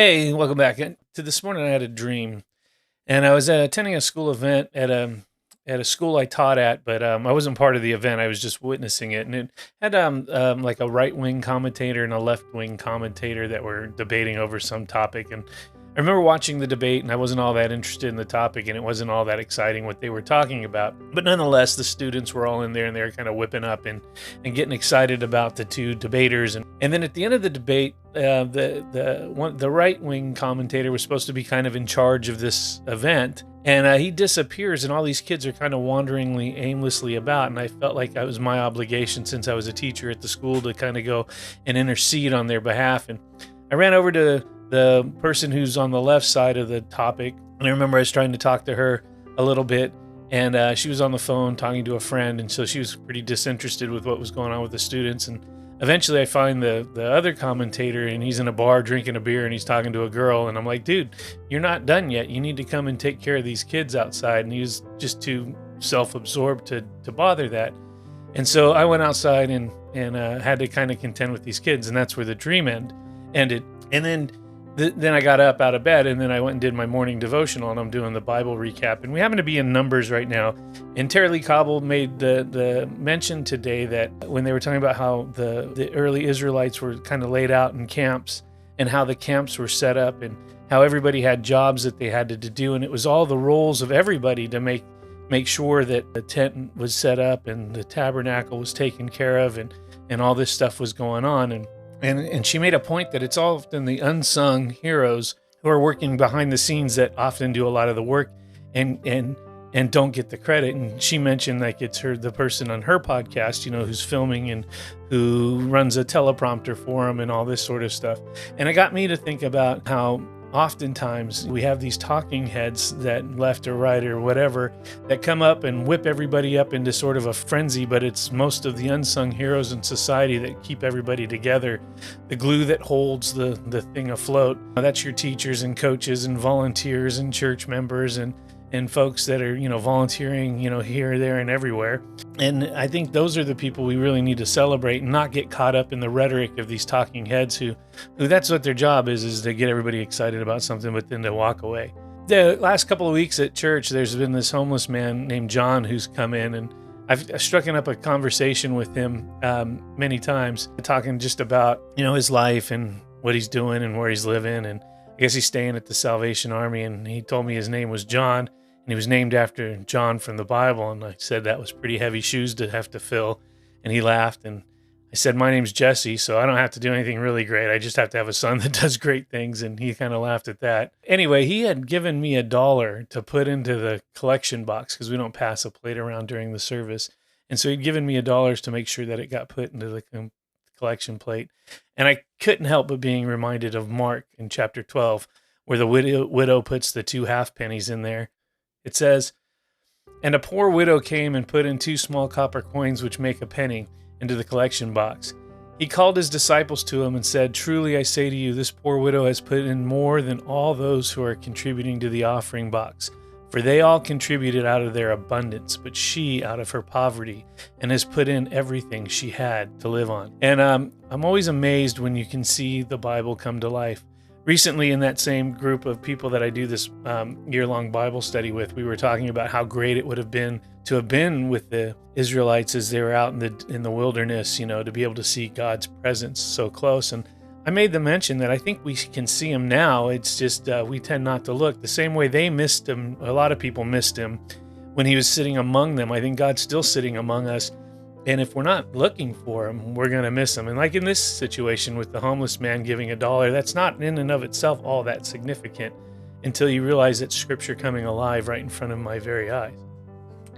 Hey, welcome back. To this morning, I had a dream, and I was attending a school event at a school I taught at, but I wasn't part of the event. I was just witnessing it, and it had like a right wing commentator and a left wing commentator that were debating over some topic. And I remember watching the debate, and I wasn't all that interested in the topic, and it wasn't all that exciting what they were talking about. But nonetheless, the students were all in there, and they were kind of whipping up and getting excited about the two debaters. And then at the end of the debate, the right wing commentator was supposed to be kind of in charge of this event, and he disappears, and all these kids are kind of wanderingly, aimlessly about. And I felt like it was my obligation, since I was a teacher at the school, to kind of go and intercede on their behalf. And I ran over to the person who's on the left side of the topic, and I remember I was trying to talk to her a little bit, and she was on the phone talking to a friend, and so she was pretty disinterested with what was going on with the students. And eventually I find the other commentator, and he's in a bar drinking a beer, and he's talking to a girl, and I'm like, dude, you're not done yet. You need to come and take care of these kids outside. And he was just too self-absorbed to bother that. And so I went outside and had to kind of contend with these kids, and that's where the dream ended. And then I got up out of bed, and then I went and did my morning devotional, and I'm doing the Bible recap. And we happen to be in Numbers right now. And Terry Lee Cobble made the mention today that when they were talking about how the early Israelites were kind of laid out in camps, and how the camps were set up, and how everybody had jobs that they had to do. And it was all the roles of everybody to make sure that the tent was set up and the tabernacle was taken care of, and all this stuff was going on. And she made a point that it's often the unsung heroes who are working behind the scenes that often do a lot of the work and don't get the credit. And she mentioned like it's the person on her podcast, who's filming and who runs a teleprompter for them and all this sort of stuff. And it got me to think about how oftentimes we have these talking heads that left or right or whatever that come up and whip everybody up into sort of a frenzy, but it's most of the unsung heroes in society that keep everybody together, the glue that holds the thing afloat. That's your teachers and coaches and volunteers and church members and folks that are volunteering here, there, and everywhere. And I think those are the people we really need to celebrate, and not get caught up in the rhetoric of these talking heads who that's what their job is to get everybody excited about something, but then to walk away. The last couple of weeks at church, there's been this homeless man named John who's come in, and I've struck up a conversation with him many times, talking just about his life and what he's doing and where he's living. And I guess he's staying at the Salvation Army, and he told me his name was John, and he was named after John from the Bible. And I said that was pretty heavy shoes to have to fill, and he laughed. And I said, my name's Jesse, so I don't have to do anything really great. I just have to have a son that does great things. And he kind of laughed at that. Anyway, he had given me $1 to put into the collection box, because we don't pass a plate around during the service. And so he'd given me $1 to make sure that it got put into the collection plate. And I couldn't help but being reminded of Mark in chapter 12, where the widow puts the 2 halfpennies in there. It says, "And a poor widow came and put in 2 small copper coins, which make a penny, into the collection box. He called his disciples to him and said, 'Truly I say to you, this poor widow has put in more than all those who are contributing to the offering box. For they all contributed out of their abundance, but she out of her poverty, and has put in everything she had to live on.'" And I'm always amazed when you can see the Bible come to life. Recently, in that same group of people that I do this year-long Bible study with, we were talking about how great it would have been to have been with the Israelites as they were out in the wilderness, to be able to see God's presence so close. And I made the mention that I think we can see him now. It's just we tend not to look. The same way they missed him, a lot of people missed him when he was sitting among them. I think God's still sitting among us. And if we're not looking for him, we're going to miss him. And like in this situation with the homeless man giving $1, that's not in and of itself all that significant until you realize it's Scripture coming alive right in front of my very eyes.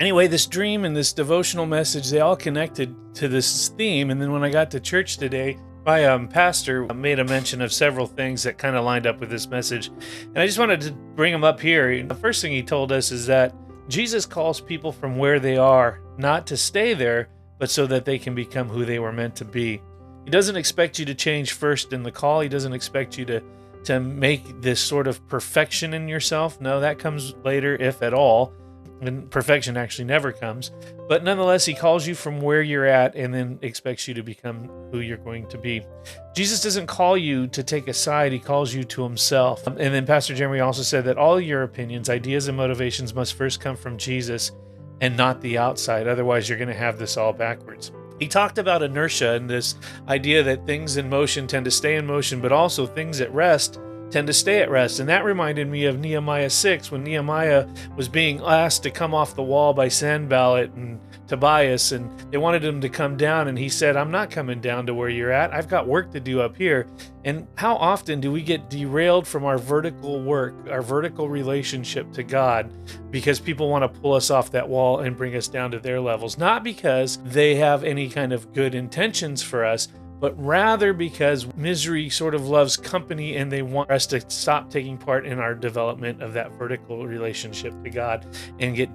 Anyway, this dream and this devotional message, they all connected to this theme. And then when I got to church today, my pastor made a mention of several things that kind of lined up with this message. And I just wanted to bring them up here. The first thing he told us is that Jesus calls people from where they are, not to stay there, but so that they can become who they were meant to be. He doesn't expect you to change first in the call. He doesn't expect you to make this sort of perfection in yourself. No, that comes later, if at all. And perfection actually never comes. But nonetheless, he calls you from where you're at and then expects you to become who you're going to be. Jesus doesn't call you to take a side. He calls you to himself. And then Pastor Jeremy also said that all your opinions, ideas, and motivations must first come from Jesus and not the outside. Otherwise, you're going to have this all backwards. He talked about inertia and this idea that things in motion tend to stay in motion, but also things at rest tend to stay at rest. And that reminded me of Nehemiah 6, when Nehemiah was being asked to come off the wall by Sanballat and Tobias, and they wanted him to come down, and he said, I'm not coming down to where you're at. I've got work to do up here. And how often do we get derailed from our vertical work, our vertical relationship to God, because people want to pull us off that wall and bring us down to their levels? Not because they have any kind of good intentions for us, but rather because misery sort of loves company, and they want us to stop taking part in our development of that vertical relationship to God and get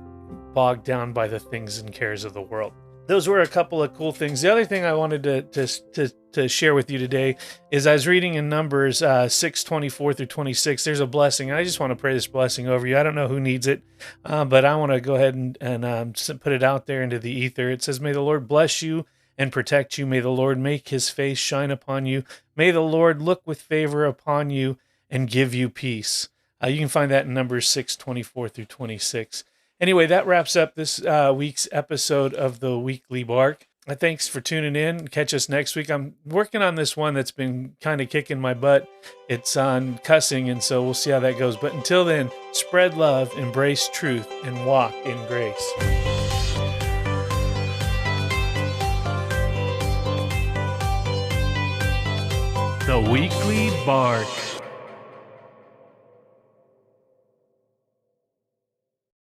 bogged down by the things and cares of the world. Those were a couple of cool things. The other thing I wanted to share with you today is I was reading in Numbers 6:24 through 26. There's a blessing, and I just want to pray this blessing over you. I don't know who needs it, but I want to go ahead and put it out there into the ether. It says, may the Lord bless you and protect you. May the Lord make his face shine upon you. May the Lord look with favor upon you and give you peace. You can find that in Numbers 6:24 through 26. Anyway, that wraps up this week's episode of the Weekly Bark. Thanks for tuning in. Catch us next week. I'm working on this one that's been kind of kicking my butt. It's on cussing, and so we'll see how that goes. But until then, spread love, embrace truth, and walk in grace. The Weekly Bark.